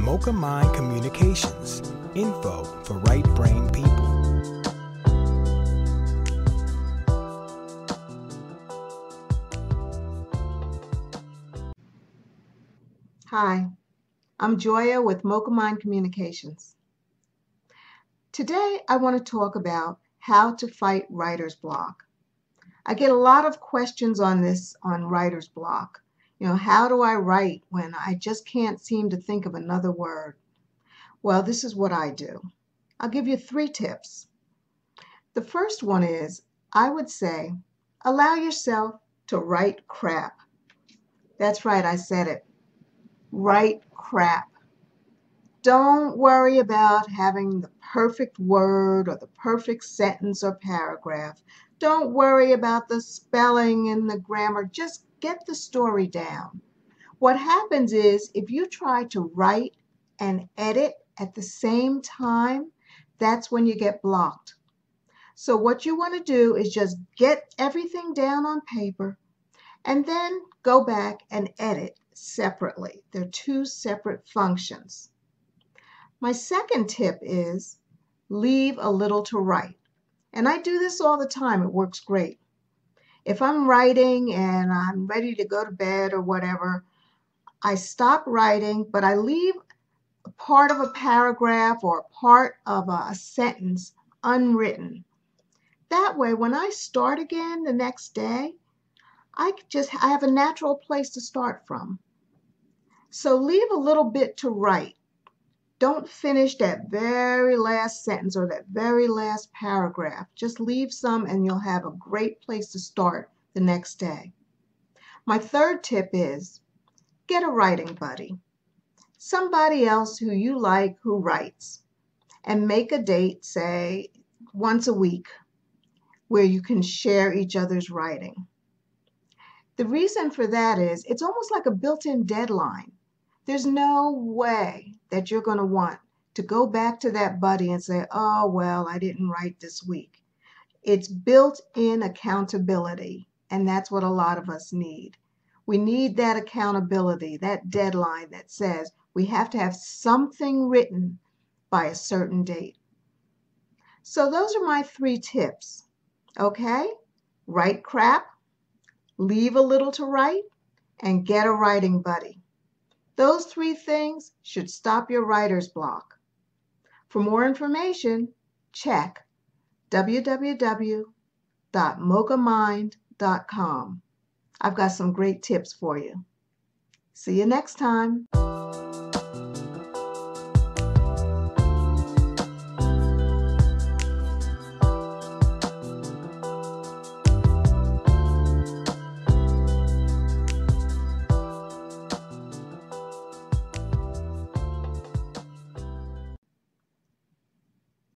Mocha Mind Communications, info for right brain people. Hi, I'm Joya with Mocha Mind Communications. Today I want to talk about how to fight writer's block. I get a lot of questions on this on writer's block. How do I write when I just can't seem to think of another word? Well, this is what I do. I'll give you 3 tips. The first one is, I would say, allow yourself to write crap. That's right, I said it. Write crap. Don't worry about having the perfect word or the perfect sentence or paragraph. Don't worry about the spelling and the grammar. Just get the story down. What happens is if you try to write and edit at the same time, that's when you get blocked. So what you want to do is just get everything down on paper and then go back and edit separately. They're 2 separate functions. My second tip is leave a little to write. And I do this all the time. It works great. If I'm writing and I'm ready to go to bed or whatever, I stop writing, but I leave a part of a paragraph or a part of a sentence unwritten. That way, when I start again the next day, I have a natural place to start from. So leave a little bit to write. Don't finish that very last sentence or that very last paragraph. Just leave some and you'll have a great place to start the next day. My third tip is get a writing buddy. Somebody else who you like who writes, and make a date, say once a week, where you can share each other's writing. The reason for that is it's almost like a built-in deadline. There's no way that you're going to want to go back to that buddy and say, oh, well, I didn't write this week. It's built-in accountability, and that's what a lot of us need. We need that accountability, that deadline that says we have to have something written by a certain date. So those are my 3 tips, okay? Write crap, leave a little to write, and get a writing buddy. Those 3 things should stop your writer's block. For more information, check www.mochamind.com. I've got some great tips for you. See you next time.